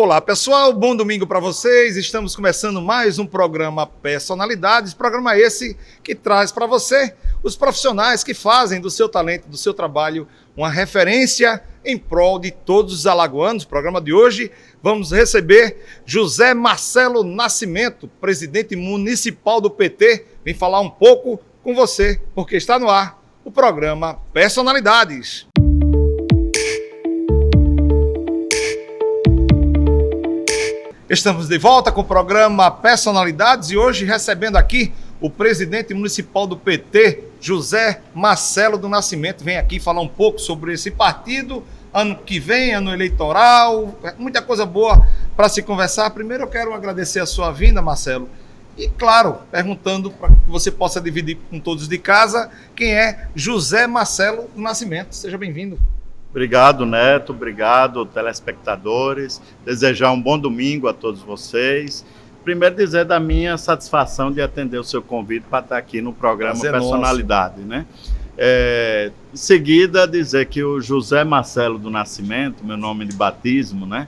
Olá pessoal, bom domingo para vocês. Estamos começando mais um programa Personalidades, programa esse que traz para você os profissionais que fazem do seu talento, do seu trabalho, uma referência em prol de todos os alagoanos. No programa de hoje vamos receber José Marcelo Nascimento, presidente municipal do PT. Vem falar um pouco com você, porque está no ar o programa Personalidades. Estamos de volta com o programa Personalidades e hoje recebendo aqui o presidente municipal do PT, José Marcelo do Nascimento. Vem aqui falar um pouco sobre esse partido, ano que vem, ano eleitoral, muita coisa boa para se conversar. Primeiro eu quero agradecer a sua vinda, Marcelo, e claro, perguntando para que você possa dividir com todos de casa, quem é José Marcelo do Nascimento. Seja bem-vindo. Obrigado, Neto. Obrigado, telespectadores. Desejar um bom domingo a todos vocês. Primeiro, dizer da minha satisfação de atender o seu convite para estar aqui no programa Personalidade, né? Em seguida, dizer que o José Marcelo do Nascimento, meu nome de batismo, né?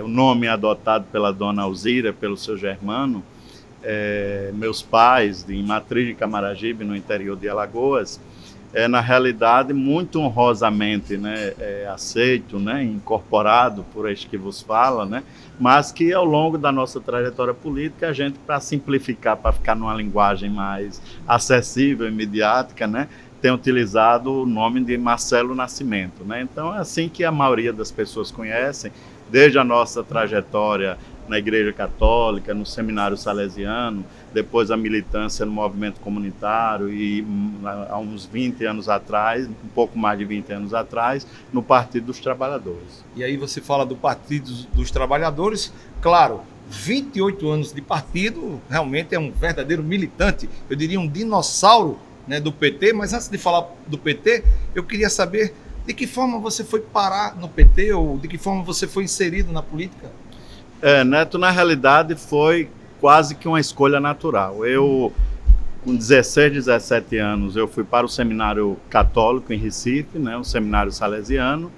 O nome adotado pela dona Alzira, pelo seu Germano. Meus pais, em Matriz de Camaragibe, no interior de Alagoas, na realidade, muito honrosamente, né, aceito, né, incorporado por este que vos fala, né, mas que ao longo da nossa trajetória política, a gente, para simplificar, para ficar numa linguagem mais acessível e midiática, né, tem utilizado o nome de Marcelo Nascimento, né. Então é assim que a maioria das pessoas conhecem, desde a nossa trajetória na Igreja Católica, no Seminário Salesiano, depois a militância no movimento comunitário e há uns 20 anos atrás, um pouco mais de 20 anos atrás, no Partido dos Trabalhadores. E aí você fala do Partido dos Trabalhadores, claro, 28 anos de partido, realmente é um verdadeiro militante, eu diria um dinossauro, né, do PT, mas antes de falar do PT, eu queria saber de que forma você foi parar no PT ou de que forma você foi inserido na política? Neto, na realidade foi quase que uma escolha natural. Eu, com 16, 17 anos, eu fui para o Seminário Católico em Recife, né, um seminário salesiano.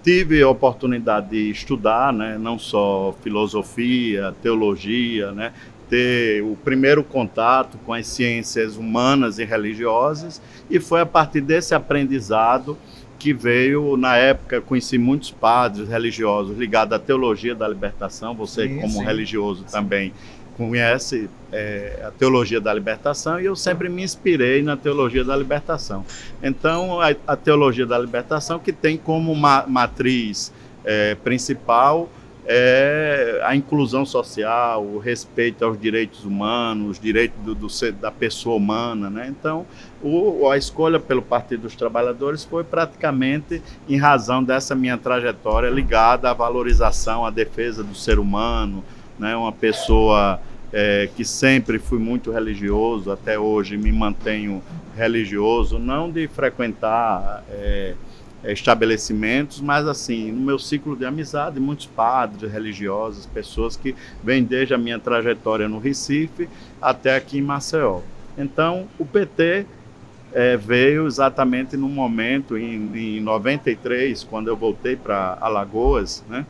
Tive a oportunidade de estudar, né, não só filosofia, teologia, né, ter o primeiro contato com as ciências humanas e religiosas, e foi a partir desse aprendizado que veio, na época, conheci muitos padres religiosos ligados à teologia da libertação. Você, como religioso, também conhece a teologia da libertação, e eu sempre me inspirei na teologia da libertação. Então, a teologia da libertação, que tem como matriz principal a inclusão social, o respeito aos direitos humanos, os direitos da pessoa humana, né? Então, a escolha pelo Partido dos Trabalhadores foi praticamente em razão dessa minha trajetória ligada à valorização, à defesa do ser humano, né? Uma pessoa que sempre fui muito religioso, até hoje me mantenho religioso, não de frequentar estabelecimentos, mas assim, no meu ciclo de amizade, muitos padres religiosos, pessoas que vêm desde a minha trajetória no Recife até aqui em Maceió. Então, o PT veio exatamente no momento, em 93, quando eu voltei para Alagoas, né?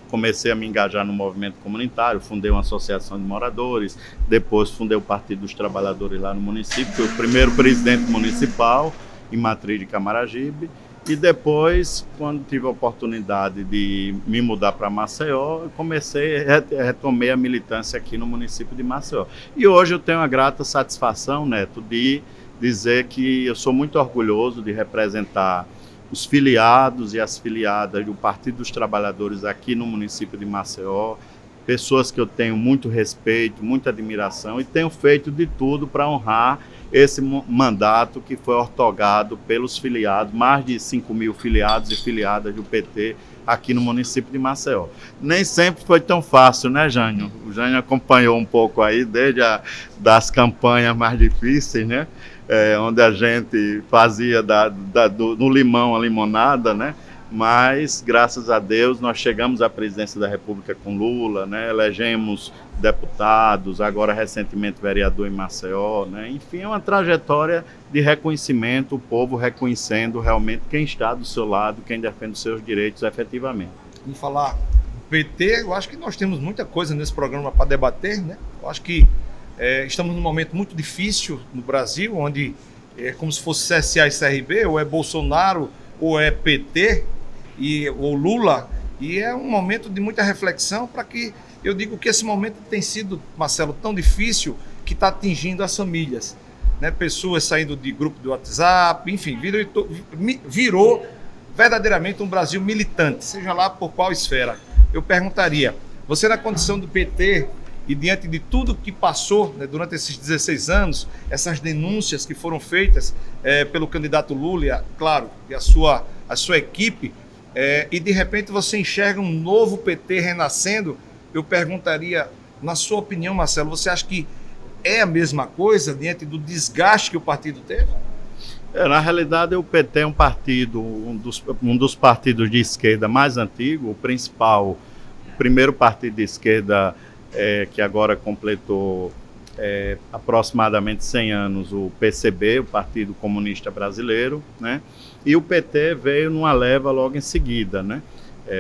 Comecei a me engajar no movimento comunitário, fundei uma associação de moradores, depois fundei o Partido dos Trabalhadores lá no município, fui o primeiro presidente municipal em Matriz de Camaragibe. E depois, quando tive a oportunidade de me mudar para Maceió, retomei a militância aqui no município de Maceió. E hoje eu tenho a grata satisfação, Neto, de dizer que eu sou muito orgulhoso de representar os filiados e as filiadas do Partido dos Trabalhadores aqui no município de Maceió, pessoas que eu tenho muito respeito, muita admiração, e tenho feito de tudo para honrar esse mandato que foi ortogado pelos filiados, mais de 5 mil filiados e filiadas do PT aqui no município de Maceió. Nem sempre foi tão fácil, né, Jânio? O Jânio acompanhou um pouco aí, desde das campanhas mais difíceis, né? Onde a gente fazia no limão a limonada, né? Mas, graças a Deus, nós chegamos à presidência da República com Lula, né? Elegemos deputados, agora recentemente vereador em Maceió, né? Enfim, é uma trajetória de reconhecimento, o povo reconhecendo realmente quem está do seu lado, quem defende os seus direitos efetivamente. em falar do PT, eu acho que nós temos muita coisa nesse programa para debater, né? Eu acho que estamos num momento muito difícil no Brasil, onde é como se fosse CSA e CRB, ou é Bolsonaro, ou é PT, ou Lula, e é um momento de muita reflexão para que eu digo que esse momento tem sido, Marcelo, tão difícil que está atingindo as famílias, né? Pessoas saindo de grupo do WhatsApp, enfim, virou verdadeiramente um Brasil militante, seja lá por qual esfera. Eu perguntaria, você na condição do PT e diante de tudo que passou, né, durante esses 16 anos, essas denúncias que foram feitas pelo candidato Lula, claro, e a sua equipe, e de repente você enxerga um novo PT renascendo, eu perguntaria, na sua opinião, Marcelo, você acha que é a mesma coisa diante do desgaste que o partido teve? Na realidade, o PT é um partido, um dos partidos de esquerda mais antigo, o primeiro partido de esquerda que agora completou aproximadamente 100 anos, o PCB, o Partido Comunista Brasileiro, né? E o PT veio numa leva logo em seguida, né?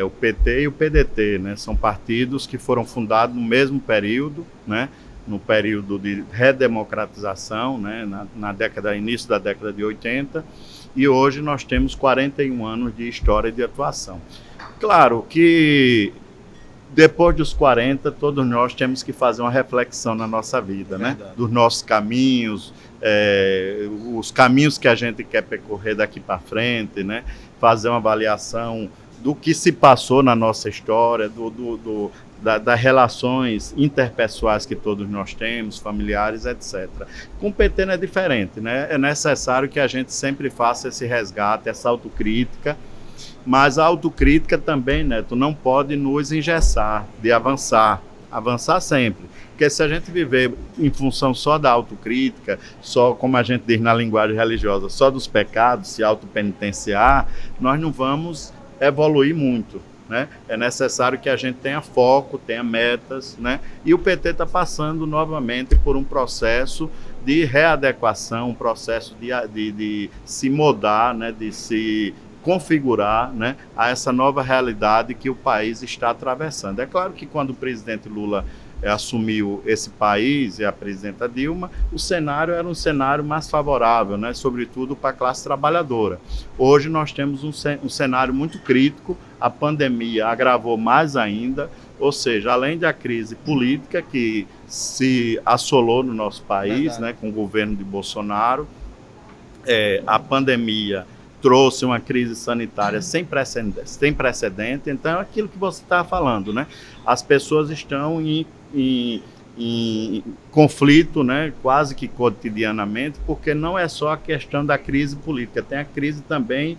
O PT e o PDT, né? São partidos que foram fundados no mesmo período, né? No período de redemocratização, né, início da década de 80, e hoje nós temos 41 anos de história e de atuação. Claro que depois dos 40, todos nós temos que fazer uma reflexão na nossa vida, né? Dos nossos caminhos, os caminhos que a gente quer percorrer daqui para frente, né? Fazer uma avaliação do que se passou na nossa história, das relações interpessoais que todos nós temos, familiares, etc. Com o PT não é diferente, né? É necessário que a gente sempre faça esse resgate, essa autocrítica, mas a autocrítica também, Neto, não pode nos engessar de avançar sempre. Porque se a gente viver em função só da autocrítica, só, como a gente diz na linguagem religiosa, só dos pecados, se autopenitenciar, nós não vamos evoluir muito, né? É necessário que a gente tenha foco, tenha metas, né? E o PT está passando novamente por um processo de readequação, um processo de se mudar, né? De se configurar, né? A essa nova realidade que o país está atravessando. É claro que quando o presidente Lula assumiu esse país e a presidenta Dilma, o cenário era um cenário mais favorável, né? Sobretudo para a classe trabalhadora. Hoje nós temos um cenário muito crítico, a pandemia agravou mais ainda, ou seja, além da crise política que se assolou no nosso país, né, com o governo de Bolsonaro, a pandemia trouxe uma crise sanitária sem precedente, então é aquilo que você está falando, né? As pessoas estão em conflito, né, quase que cotidianamente, porque não é só a questão da crise política, tem a crise também,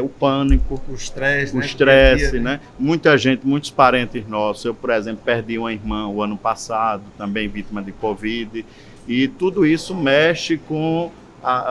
o pânico, o estresse, né? Muita gente, muitos parentes nossos, eu, por exemplo, perdi uma irmã o ano passado, também vítima de Covid, e tudo isso mexe com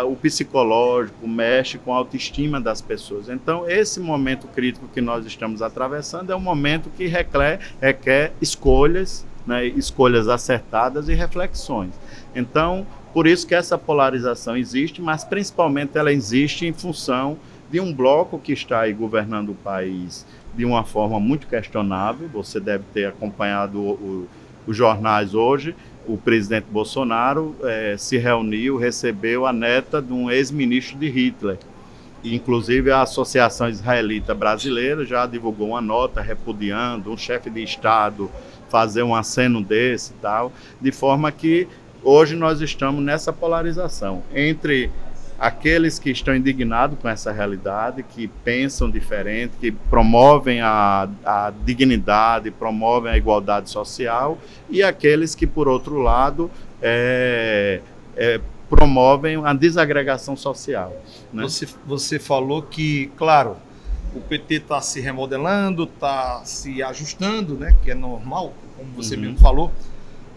o psicológico, mexe com a autoestima das pessoas. Então, esse momento crítico que nós estamos atravessando é um momento que requer escolhas, né, escolhas acertadas e reflexões. Então, por isso que essa polarização existe, mas principalmente ela existe em função de um bloco que está aí governando o país de uma forma muito questionável. Você deve ter acompanhado os jornais hoje. O presidente Bolsonaro se reuniu, recebeu a neta de um ex-ministro de Hitler. Inclusive, a Associação Israelita Brasileira já divulgou uma nota repudiando um chefe de Estado fazer um aceno desse e tal, de forma que hoje nós estamos nessa polarização entre aqueles que estão indignados com essa realidade, que pensam diferente, que promovem a dignidade, promovem a igualdade social, e aqueles que, por outro lado, promovem a desagregação social, né? Você falou que, claro, o PT está se remodelando, está se ajustando, né, que é normal, como você mesmo falou.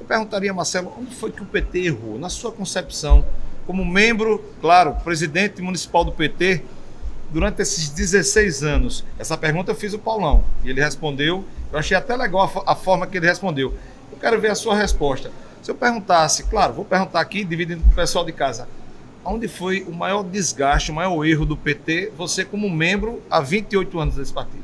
Eu perguntaria, Marcelo, onde foi que o PT errou? Na sua concepção, como membro, claro, presidente municipal do PT, durante esses 16 anos, essa pergunta eu fiz ao Paulão, e ele respondeu, eu achei até legal a forma que ele respondeu. Eu quero ver a sua resposta. Se eu perguntasse, claro, vou perguntar aqui, dividindo com o pessoal de casa, onde foi o maior desgaste, o maior erro do PT, você como membro há 28 anos desse partido?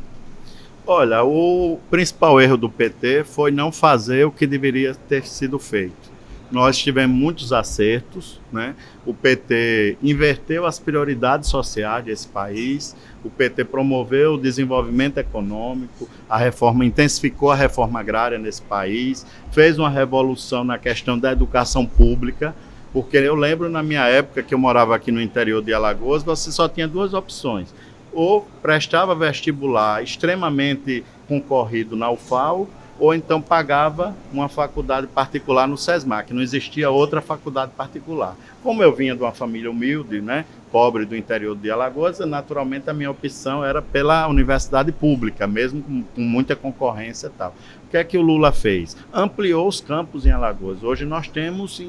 Olha, o principal erro do PT foi não fazer o que deveria ter sido feito. Nós tivemos muitos acertos, né? O PT inverteu as prioridades sociais desse país, o PT promoveu o desenvolvimento econômico, a reforma intensificou a reforma agrária nesse país, fez uma revolução na questão da educação pública, porque eu lembro na minha época que eu morava aqui no interior de Alagoas, você só tinha duas opções: ou prestava vestibular extremamente concorrido na UFAL, ou então pagava uma faculdade particular no SESMAC. Não existia outra faculdade particular. Como eu vinha de uma família humilde, né, pobre do interior de Alagoas, naturalmente a minha opção era pela universidade pública, mesmo com muita concorrência e tal. O que é que o Lula fez? Ampliou os campos em Alagoas. Hoje nós temos,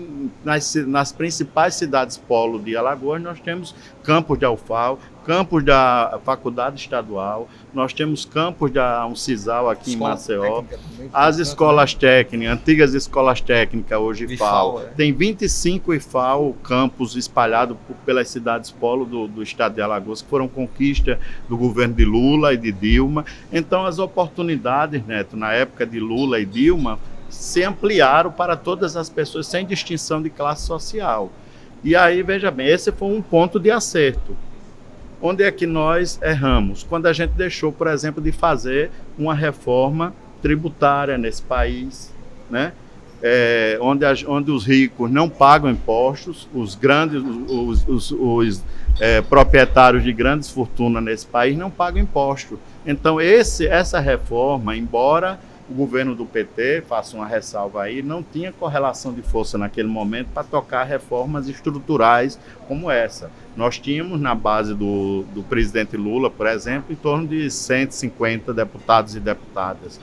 nas principais cidades polo de Alagoas, nós temos campos da UFAL, campos da Faculdade Estadual, nós temos campos da Uncisal aqui em Maceió, as escolas técnicas, antigas escolas técnicas, hoje IFAL. Tem 25 IFAL campos espalhados pelas cidades polo do estado de Alagoas, que foram conquista do governo de Lula e de Dilma. Então as oportunidades, Neto, na época de Lula e Dilma, se ampliaram para todas as pessoas, sem distinção de classe social. E aí, veja bem, esse foi um ponto de acerto. Onde é que nós erramos? Quando a gente deixou, por exemplo, de fazer uma reforma tributária nesse país, né? Onde os ricos não pagam impostos, os proprietários de grandes fortunas nesse país não pagam imposto. Então, essa reforma, embora o governo do PT, faça uma ressalva aí, não tinha correlação de força naquele momento para tocar reformas estruturais como essa. Nós tínhamos na base do presidente Lula, por exemplo, em torno de 150 deputados e deputadas,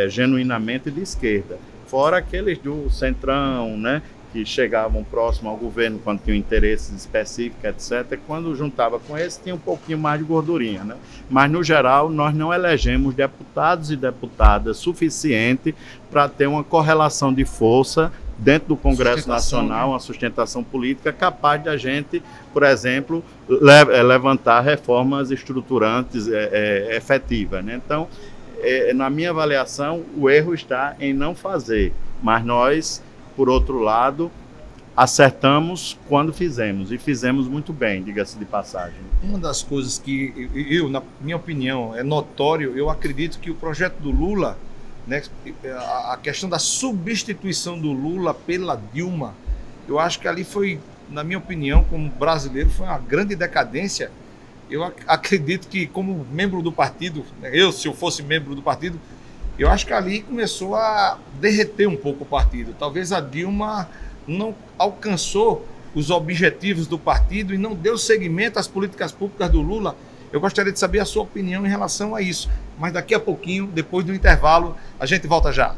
genuinamente de esquerda. Fora aqueles do Centrão, né, que chegavam próximo ao governo quando tinham interesses específicos, etc. Quando juntava com esse, tinha um pouquinho mais de gordurinha, né? Mas, no geral, nós não elegemos deputados e deputadas suficiente para ter uma correlação de força dentro do Congresso Nacional, uma sustentação política capaz de a gente, por exemplo, levantar reformas estruturantes efetivas, né? Então, na minha avaliação, o erro está em não fazer, mas nós, por outro lado, acertamos quando fizemos, e fizemos muito bem, diga-se de passagem. Uma das coisas que eu, na minha opinião, é notório, eu acredito que o projeto do Lula, né, a questão da substituição do Lula pela Dilma, eu acho que ali foi, na minha opinião, como brasileiro, foi uma grande decadência. Eu acredito que, como membro do partido, se eu fosse membro do partido, eu acho que ali começou a derreter um pouco o partido. Talvez a Dilma não alcançou os objetivos do partido e não deu seguimento às políticas públicas do Lula. Eu gostaria de saber a sua opinião em relação a isso. Mas daqui a pouquinho, depois do intervalo, a gente volta já.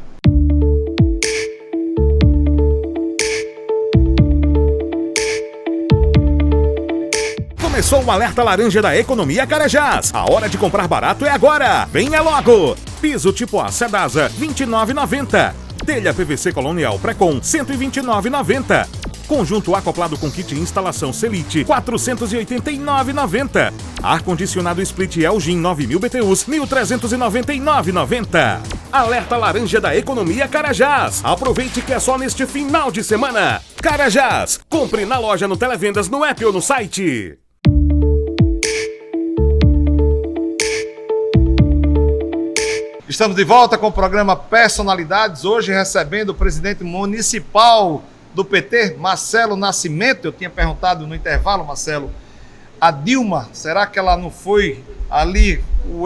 Começou o Alerta Laranja da Economia Carajás. A hora de comprar barato é agora. Venha logo! Piso tipo A Sedasa, R$ 29,90. Telha PVC Colonial Precon, R$ 129,90. Conjunto acoplado com kit instalação Selite, R$ 489,90. Ar-condicionado Split Elgin 9.000 BTUs, R$ 1.399,90. Alerta Laranja da Economia Carajás. Aproveite que é só neste final de semana. Carajás, compre na loja, no Televendas, no app ou no site. Estamos de volta com o programa Personalidades, hoje recebendo o presidente municipal do PT, Marcelo Nascimento. Eu tinha perguntado no intervalo, Marcelo, a Dilma, será que ela não foi ali o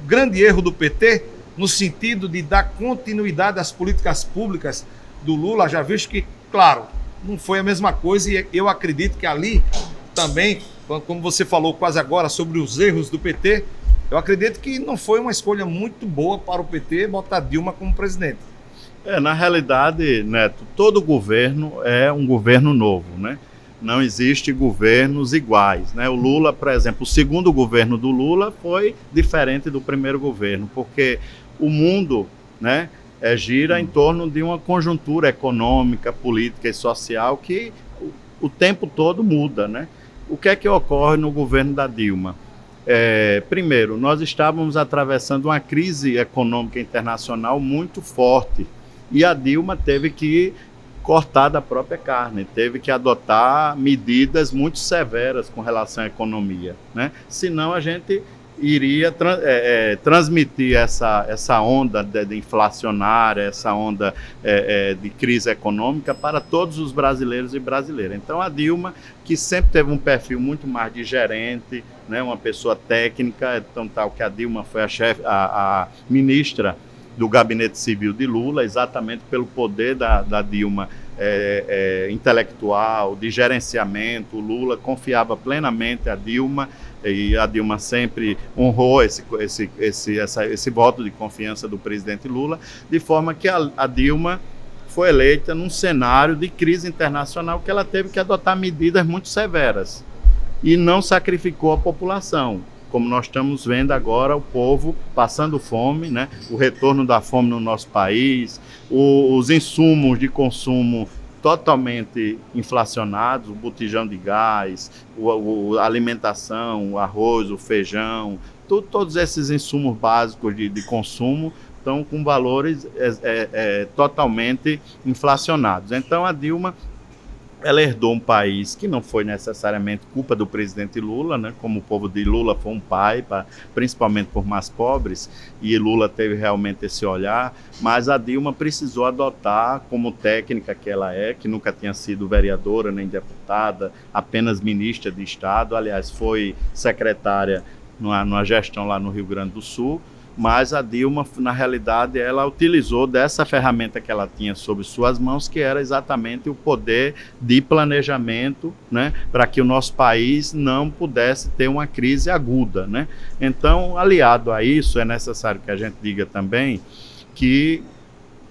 grande erro do PT, no sentido de dar continuidade às políticas públicas do Lula, já visto que, claro, não foi a mesma coisa, e eu acredito que ali também, como você falou quase agora sobre os erros do PT, eu acredito que não foi uma escolha muito boa para o PT botar Dilma como presidente. Na realidade, Neto, todo governo é um governo novo, né? Não existe governos iguais, né? O Lula, por exemplo, o segundo governo do Lula foi diferente do primeiro governo, porque o mundo, né, gira em torno de uma conjuntura econômica, política e social que o tempo todo muda, né? O que é que ocorre no governo da Dilma? Primeiro, nós estávamos atravessando uma crise econômica internacional muito forte e a Dilma teve que cortar da própria carne, teve que adotar medidas muito severas com relação à economia, né? Senão a gente iria transmitir essa onda de inflacionária, essa onda de crise econômica para todos os brasileiros e brasileiras. Então a Dilma, que sempre teve um perfil muito mais de gerente, né, uma pessoa técnica, então tal que a Dilma foi a ministra do Gabinete Civil de Lula, exatamente pelo poder da Dilma intelectual, de gerenciamento. O Lula confiava plenamente a Dilma, e a Dilma sempre honrou esse voto de confiança do presidente Lula, de forma que a Dilma foi eleita num cenário de crise internacional que ela teve que adotar medidas muito severas e não sacrificou a população. Como nós estamos vendo agora, o povo passando fome, né? O retorno da fome no nosso país, os insumos de consumo totalmente inflacionados, o botijão de gás, a alimentação, o arroz, o feijão, todos esses insumos básicos de consumo estão com valores totalmente inflacionados. Então a Dilma, ela herdou um país que não foi necessariamente culpa do presidente Lula, né? Como o povo de Lula foi um pai, principalmente por mais pobres, e Lula teve realmente esse olhar, mas a Dilma precisou adotar, como técnica que ela que nunca tinha sido vereadora nem deputada, apenas ministra de Estado, aliás, foi secretária numa gestão lá no Rio Grande do Sul, mas a Dilma, na realidade, ela utilizou dessa ferramenta que ela tinha sob suas mãos, que era exatamente o poder de planejamento, né, para que o nosso país não pudesse ter uma crise aguda, né? Então, aliado a isso, é necessário que a gente diga também que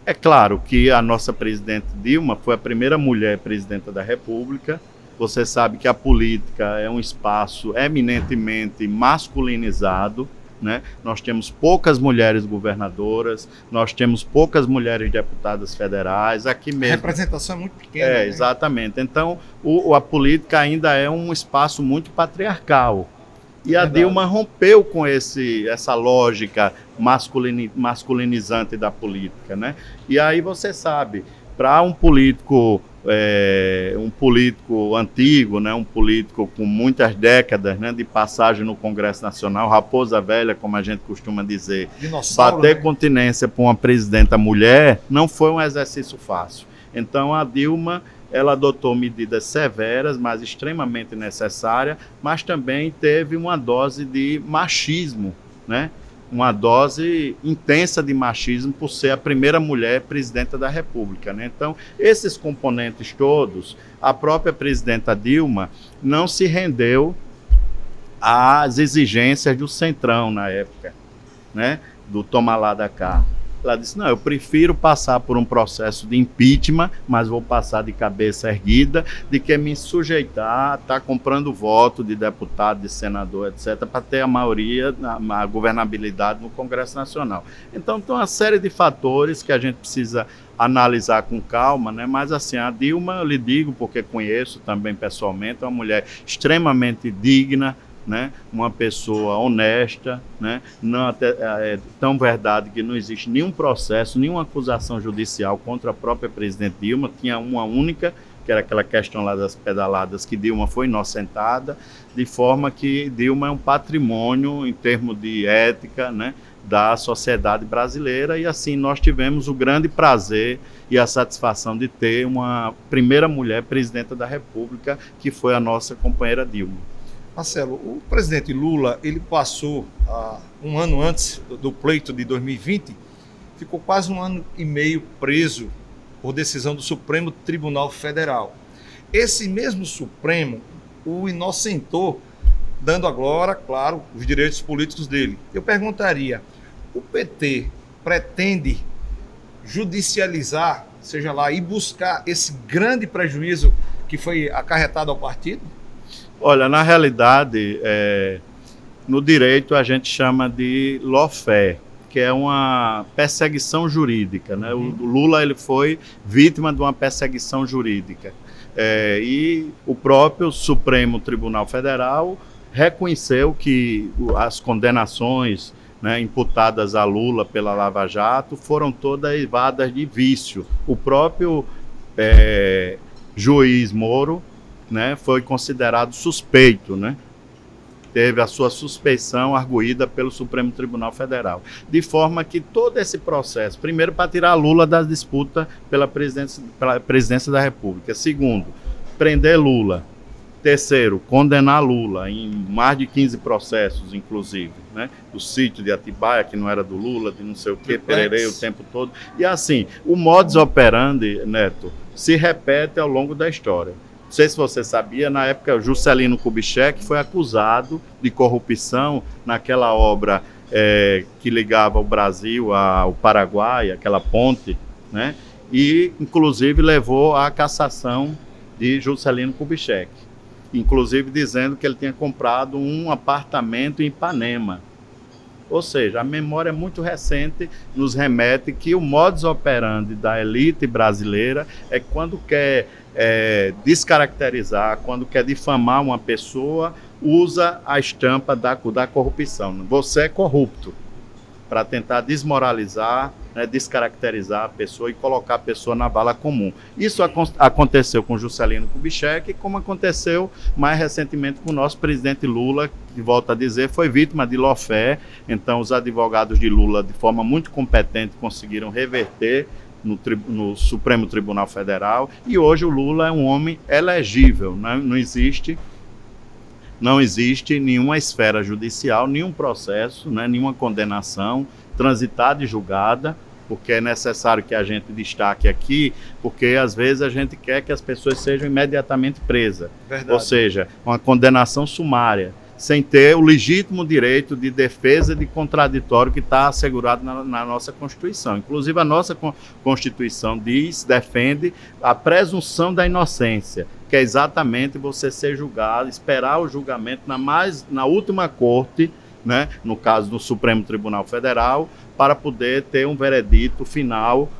é claro que a nossa presidente Dilma foi a primeira mulher presidenta da República. Você sabe que a política é um espaço eminentemente masculinizado, né? Nós temos poucas mulheres governadoras, nós temos poucas mulheres deputadas federais, aqui mesmo. A representação é muito pequena. Né? Exatamente. Então, a política ainda é um espaço muito patriarcal. E a Dilma rompeu com essa lógica masculinizante da política, né? E aí você sabe, para um político antigo, né, um político com muitas décadas, né, de passagem no Congresso Nacional, raposa velha, como a gente costuma dizer, bater continência para uma presidenta mulher não foi um exercício fácil. Então a Dilma, ela adotou medidas severas, mas extremamente necessárias, mas também teve uma dose de machismo, né? Uma dose intensa de machismo por ser a primeira mulher presidenta da República, né? Então, esses componentes todos, a própria presidenta Dilma não se rendeu às exigências do Centrão na época, né? Do toma lá da cá. Ela disse, não, eu prefiro passar por um processo de impeachment, mas vou passar de cabeça erguida, de que me sujeitar a estar comprando voto de deputado, de senador, etc., para ter a maioria, a governabilidade no Congresso Nacional. Então, tem uma série de fatores que a gente precisa analisar com calma, né? Mas assim, a Dilma, eu lhe digo, porque conheço também pessoalmente, é uma mulher extremamente digna, né? Uma pessoa honesta, né? Não, é tão verdade que não existe nenhum processo, nenhuma acusação judicial contra a própria presidente Dilma. Tinha uma única, que era aquela questão lá das pedaladas, que Dilma foi inocentada, de forma que Dilma é um patrimônio em termos de ética, né, da sociedade brasileira, e assim nós tivemos o grande prazer e a satisfação de ter uma primeira mulher presidenta da República, que foi a nossa companheira Dilma. Marcelo, o presidente Lula, ele passou um ano antes do pleito de 2020, ficou quase 1 ano e meio preso por decisão do Supremo Tribunal Federal. Esse mesmo Supremo o inocentou, dando agora, claro, os direitos políticos dele. Eu perguntaria, o PT pretende judicializar, seja lá, e buscar esse grande prejuízo que foi acarretado ao partido? Olha, na realidade, no direito a gente chama de lawfare, que é uma perseguição jurídica, né? O Lula, ele foi vítima de uma perseguição jurídica. E o próprio Supremo Tribunal Federal reconheceu que as condenações, né, imputadas a Lula pela Lava Jato foram todas derivadas de vício. O próprio juiz Moro, né, foi considerado suspeito, né? Teve a sua suspeição arguída pelo Supremo Tribunal Federal. De forma que todo esse processo, primeiro, para tirar Lula da disputa pela presidência da República. Segundo, prender Lula. Terceiro, condenar Lula em mais de 15 processos, inclusive, né? Do sítio de Atibaia, que não era do Lula, de não sei o quê, pererei o tempo todo. E assim, o modus operandi, Neto, se repete ao longo da história. Não sei se você sabia, na época, Juscelino Kubitschek foi acusado de corrupção naquela obra que ligava o Brasil ao Paraguai, aquela ponte, né? E, inclusive, levou à cassação de Juscelino Kubitschek. Inclusive dizendo que ele tinha comprado um apartamento em Ipanema. Ou seja, a memória é muito recente, nos remete que o modus operandi da elite brasileira é quando quer descaracterizar, quando quer difamar uma pessoa, usa a estampa da corrupção. Você é corrupto, para tentar desmoralizar, né, descaracterizar a pessoa e colocar a pessoa na vala comum. Isso aconteceu com Juscelino Kubitschek, como aconteceu mais recentemente com o nosso presidente Lula, que, volto a dizer, foi vítima de lawfare. Então, os advogados de Lula, de forma muito competente, conseguiram reverter no Supremo Tribunal Federal, e hoje o Lula é um homem elegível, né? Não existe nenhuma esfera judicial, nenhum processo, né, nenhuma condenação transitada e julgada, porque é necessário que a gente destaque aqui, porque às vezes a gente quer que as pessoas sejam imediatamente presas. Verdade. Ou seja, uma condenação sumária, sem ter o legítimo direito de defesa de contraditório que está assegurado na nossa Constituição. Inclusive, a nossa Constituição defende a presunção da inocência, que é exatamente você ser julgado, esperar o julgamento na última corte, né, no caso do Supremo Tribunal Federal, para poder ter um veredito final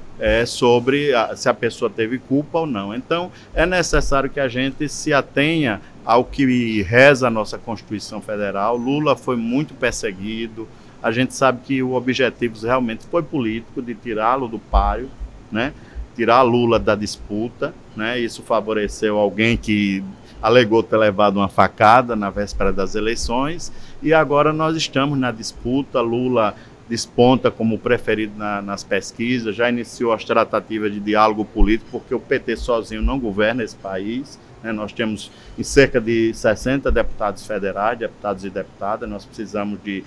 sobre se a pessoa teve culpa ou não. Então, é necessário que a gente se atenha ao que reza a nossa Constituição Federal. Lula foi muito perseguido, a gente sabe que o objetivo realmente foi político, de tirá-lo do páreo, né? Tirar Lula da disputa, né? Isso favoreceu alguém que alegou ter levado uma facada na véspera das eleições, e agora nós estamos na disputa. Lula desponta como preferido nas pesquisas, já iniciou as tratativas de diálogo político, porque o PT sozinho não governa esse país, né? Nós temos em cerca de 60 deputados federais, deputados e deputadas, nós precisamos de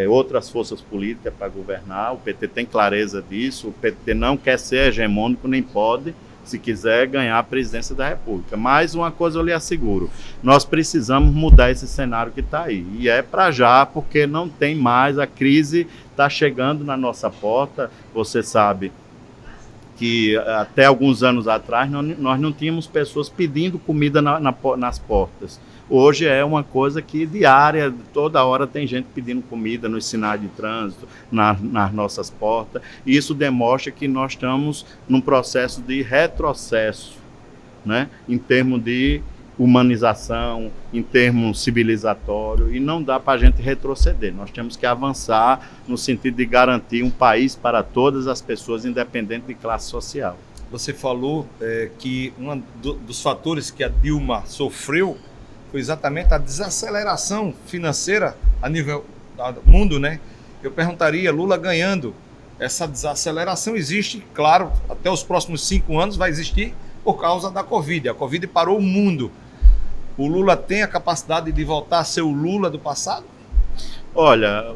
outras forças políticas para governar. O PT tem clareza disso, o PT não quer ser hegemônico, nem pode, se quiser ganhar a presidência da República. Mas uma coisa eu lhe asseguro, nós precisamos mudar esse cenário que está aí. E é para já, porque não tem mais, a crise está chegando na nossa porta. Você sabe que até alguns anos atrás nós não tínhamos pessoas pedindo comida nas portas. Hoje é uma coisa que diária, toda hora tem gente pedindo comida nos sinais de trânsito, nas nossas portas. E isso demonstra que nós estamos num processo de retrocesso, né? Em termos de humanização, em termos civilizatório, e não dá para a gente retroceder. Nós temos que avançar no sentido de garantir um país para todas as pessoas, independente de classe social. Você falou que um dos fatores que a Dilma sofreu foi exatamente a desaceleração financeira a nível do mundo, né? Eu perguntaria, Lula ganhando, essa desaceleração existe, claro, até os próximos 5 anos vai existir por causa da Covid. A Covid parou o mundo. O Lula tem a capacidade de voltar a ser o Lula do passado? Olha,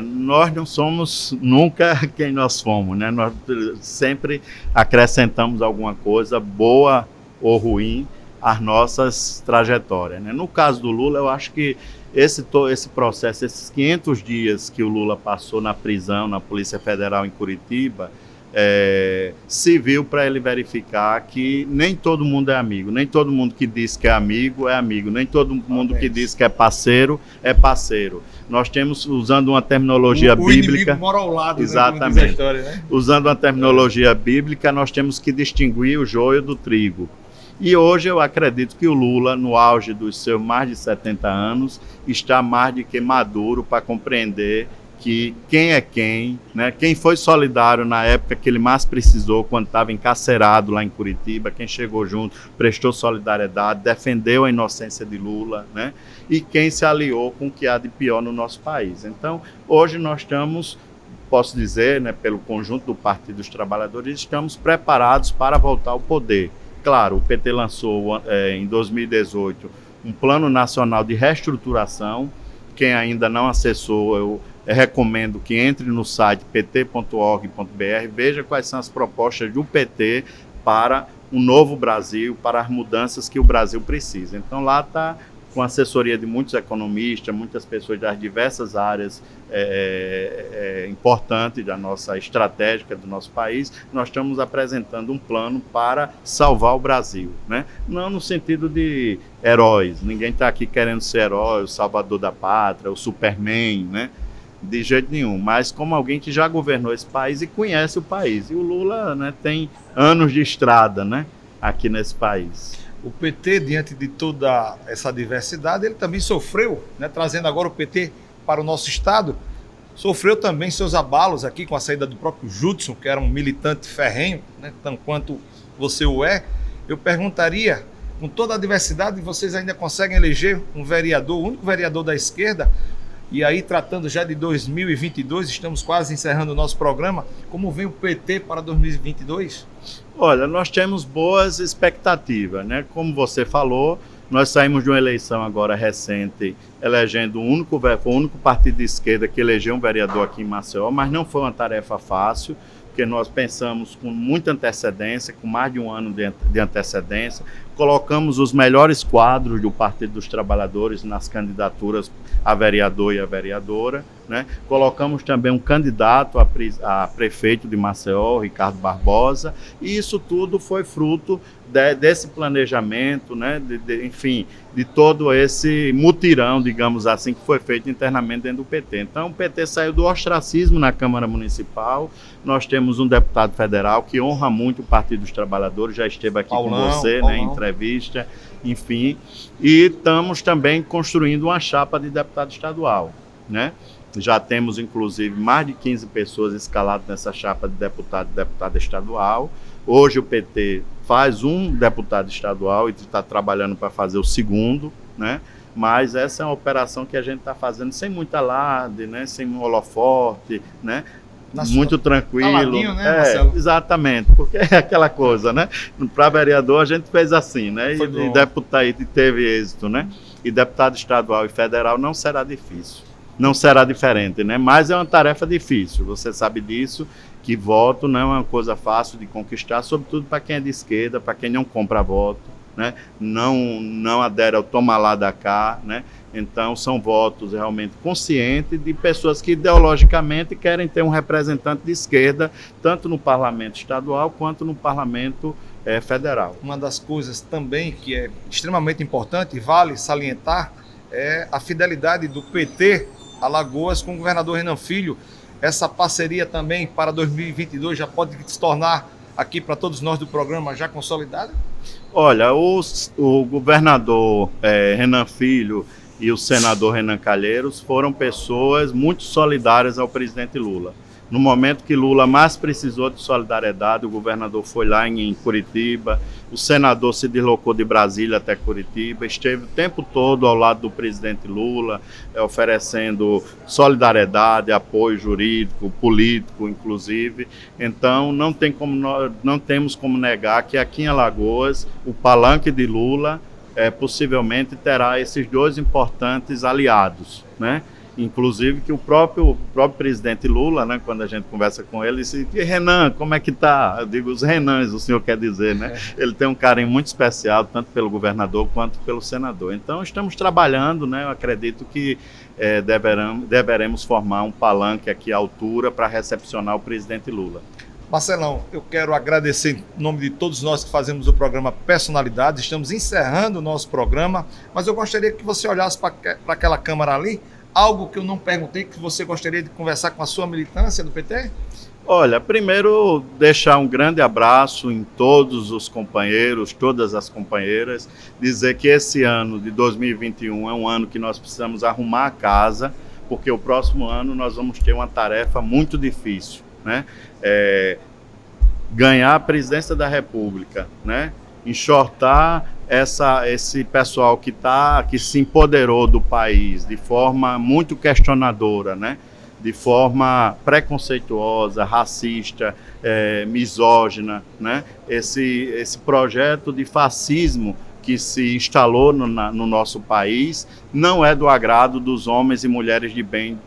nós não somos nunca quem nós fomos, né? Nós sempre acrescentamos alguma coisa, boa ou ruim, as nossas trajetórias, né? No caso do Lula, eu acho que esse processo, esses 500 dias que o Lula passou na prisão, na Polícia Federal em Curitiba, serviu para ele verificar que nem todo mundo é amigo, nem todo mundo que diz que é amigo, nem todo mundo que diz que é parceiro. Nós temos, usando uma terminologia bíblica... O inimigo mora ao lado, exatamente, né, história, né? Usando uma terminologia bíblica, nós temos que distinguir o joio do trigo. E hoje eu acredito que o Lula, no auge dos seus mais de 70 anos, está mais do que maduro para compreender que quem é quem, né? Quem foi solidário na época que ele mais precisou, quando estava encarcerado lá em Curitiba, quem chegou junto, prestou solidariedade, defendeu a inocência de Lula, né? E quem se aliou com o que há de pior no nosso país. Então, hoje nós estamos, posso dizer, né, pelo conjunto do Partido dos Trabalhadores, estamos preparados para voltar ao poder. Claro, o PT lançou em 2018 um Plano Nacional de Reestruturação. Quem ainda não acessou, eu recomendo que entre no site pt.org.br, veja quais são as propostas do PT para um novo Brasil, para as mudanças que o Brasil precisa. Então lá está, com assessoria de muitos economistas, muitas pessoas das diversas áreas importantes da nossa estratégica do nosso país, nós estamos apresentando um plano para salvar o Brasil, né? Não no sentido de heróis, ninguém está aqui querendo ser herói, o salvador da pátria, o Superman, né? De jeito nenhum, mas como alguém que já governou esse país e conhece o país. E o Lula, né, tem anos de estrada, né, aqui nesse país. O PT, diante de toda essa diversidade, ele também sofreu, né, trazendo agora o PT para o nosso estado, sofreu também seus abalos aqui com a saída do próprio Judson, que era um militante ferrenho, né, tanto quanto você o é. Eu perguntaria, com toda a diversidade, vocês ainda conseguem eleger um vereador, o único vereador da esquerda? E aí, tratando já de 2022, estamos quase encerrando o nosso programa, como vem o PT para 2022? Olha, nós temos boas expectativas, né? Como você falou, nós saímos de uma eleição agora recente, elegendo o único partido de esquerda que elegeu um vereador aqui em Maceió, mas não foi uma tarefa fácil, porque nós pensamos com muita antecedência, com mais de um ano de antecedência, colocamos os melhores quadros do Partido dos Trabalhadores nas candidaturas a vereador e a vereadora, né? Colocamos também um candidato a prefeito de Maceió, Ricardo Barbosa, e isso tudo foi fruto desse planejamento, né? Enfim, de todo esse mutirão, digamos assim, que foi feito internamente dentro do PT. Então, o PT saiu do ostracismo na Câmara Municipal. Nós temos um deputado federal que honra muito o Partido dos Trabalhadores, já esteve aqui com você, né, em entrevista, enfim. E estamos também construindo uma chapa de deputado estadual, né? Já temos, inclusive, mais de 15 pessoas escaladas nessa chapa de deputado estadual. Hoje o PT faz um deputado estadual e está trabalhando para fazer o segundo, né? Mas essa é uma operação que a gente está fazendo sem muito alarde, né? Sem um holofote, né? Muito tranquilo. Caladinho, né, Marcelo? Exatamente, porque é aquela coisa, né? Para vereador a gente fez assim, né? E deputado e teve êxito, né? E deputado estadual e federal não será difícil. Não será diferente, né? Mas é uma tarefa difícil, você sabe disso, que voto não é uma coisa fácil de conquistar, sobretudo para quem é de esquerda, para quem não compra voto, né? Não adere ao toma lá da cá, né? Então são votos realmente conscientes de pessoas que ideologicamente querem ter um representante de esquerda, tanto no parlamento estadual quanto no parlamento federal. Uma das coisas também que é extremamente importante e vale salientar é a fidelidade do PT Alagoas com o governador Renan Filho. Essa parceria também para 2022 já pode se tornar aqui para todos nós do programa já consolidada? Olha, o governador Renan Filho e o senador Renan Calheiros foram pessoas muito solidárias ao presidente Lula. No momento que Lula mais precisou de solidariedade, o governador foi lá em Curitiba, o senador se deslocou de Brasília até Curitiba, esteve o tempo todo ao lado do presidente Lula, oferecendo solidariedade, apoio jurídico, político, inclusive. Então, não temos como negar que aqui em Alagoas, o palanque de Lula possivelmente terá esses dois importantes aliados, né? Inclusive que o próprio presidente Lula, né, quando a gente conversa com ele, disse: Renan, como é que tá? Eu digo, os Renans, o senhor quer dizer, né? Ele tem um carinho muito especial, tanto pelo governador quanto pelo senador. Então, estamos trabalhando, né? Eu acredito que deveremos formar um palanque aqui à altura para recepcionar o presidente Lula. Marcelão, eu quero agradecer em nome de todos nós que fazemos o programa Personalidades. Estamos encerrando o nosso programa, mas eu gostaria que você olhasse para aquela câmera ali. Algo que eu não perguntei, que você gostaria de conversar com a sua militância do PT? Olha, primeiro deixar um grande abraço em todos os companheiros, todas as companheiras, dizer que esse ano de 2021 é um ano que nós precisamos arrumar a casa, porque o próximo ano nós vamos ter uma tarefa muito difícil, né? Ganhar a presidência da República, né? Enxortar esse pessoal que se empoderou do país de forma muito questionadora, né? De forma preconceituosa, racista, misógina, né? Esse projeto de fascismo que se instalou no nosso país não é do agrado dos homens e mulheres de bem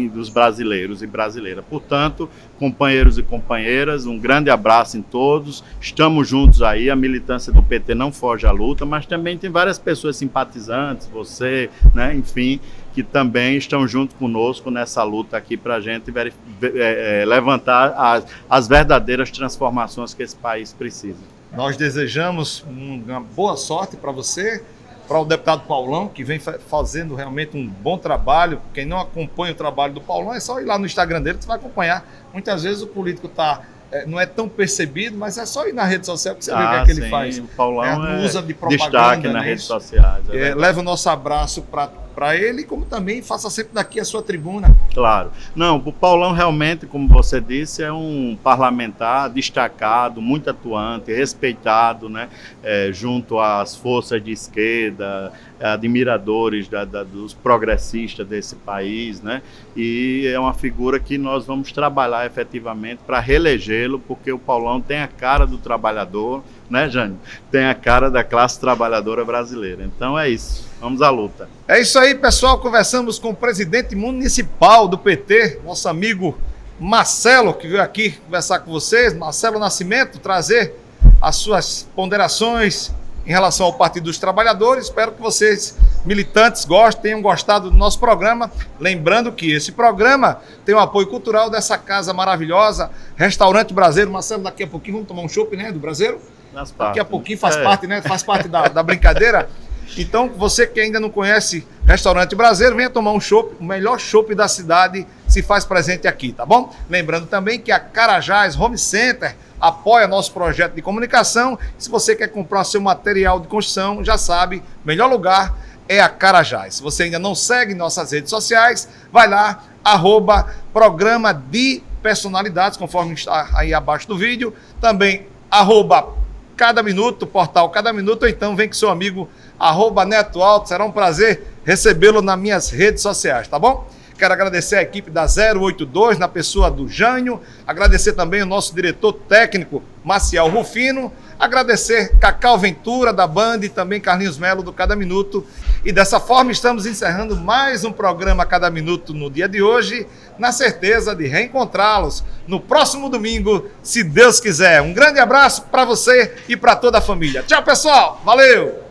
dos brasileiros e brasileiras. Portanto, companheiros e companheiras, um grande abraço em todos, estamos juntos aí, a militância do PT não foge à luta, mas também tem várias pessoas simpatizantes, você, né, enfim, que também estão junto conosco nessa luta aqui para a gente levantar as verdadeiras transformações que esse país precisa. Nós desejamos uma boa sorte para você, para o deputado Paulão, que vem fazendo realmente um bom trabalho. Quem não acompanha o trabalho do Paulão, é só ir lá no Instagram dele que você vai acompanhar. Muitas vezes o político não é tão percebido, mas é só ir na rede social que você vê o que é que ele faz. O Paulão não usa de propaganda, destaque nas redes sociais. Leva o nosso abraço para ele, como também faça sempre daqui a sua tribuna. Claro. Não, o Paulão realmente, como você disse, é um parlamentar destacado, muito atuante, respeitado, né, junto às forças de esquerda, admiradores dos progressistas desse país, né, e é uma figura que nós vamos trabalhar efetivamente para reelegê-lo, porque o Paulão tem a cara do trabalhador, né, Jânio? Tem a cara da classe trabalhadora brasileira. Então é isso. Vamos à luta. É isso aí, pessoal. Conversamos com o presidente municipal do PT, nosso amigo Marcelo, que veio aqui conversar com vocês. Marcelo Nascimento, trazer as suas ponderações em relação ao Partido dos Trabalhadores. Espero que vocês, militantes, tenham gostado do nosso programa. Lembrando que esse programa tem o apoio cultural dessa casa maravilhosa, Restaurante Brasileiro. Marcelo, daqui a pouquinho vamos tomar um chopp, né, do Brasileiro? Daqui a pouquinho faz parte, né? Faz parte da brincadeira. Então, você que ainda não conhece Restaurante Brasileiro, venha tomar um chopp, o melhor chopp da cidade se faz presente aqui, tá bom? Lembrando também que a Carajás Home Center apoia nosso projeto de comunicação. Se você quer comprar seu material de construção, já sabe, o melhor lugar é a Carajás. Se você ainda não segue nossas redes sociais, vai lá, @programa de personalidades, conforme está aí abaixo do vídeo. Também @Cada Minuto, portal Cada Minuto, ou então vem com seu amigo @Neto Alto. Será um prazer recebê-lo nas minhas redes sociais, tá bom? Quero agradecer a equipe da 082, na pessoa do Jânio, agradecer também o nosso diretor técnico, Maciel Rufino, agradecer Cacau Ventura, da Band, e também Carlinhos Melo, do Cada Minuto. E dessa forma estamos encerrando mais um programa Cada Minuto no dia de hoje, na certeza de reencontrá-los no próximo domingo, se Deus quiser. Um grande abraço para você e para toda a família. Tchau, pessoal! Valeu!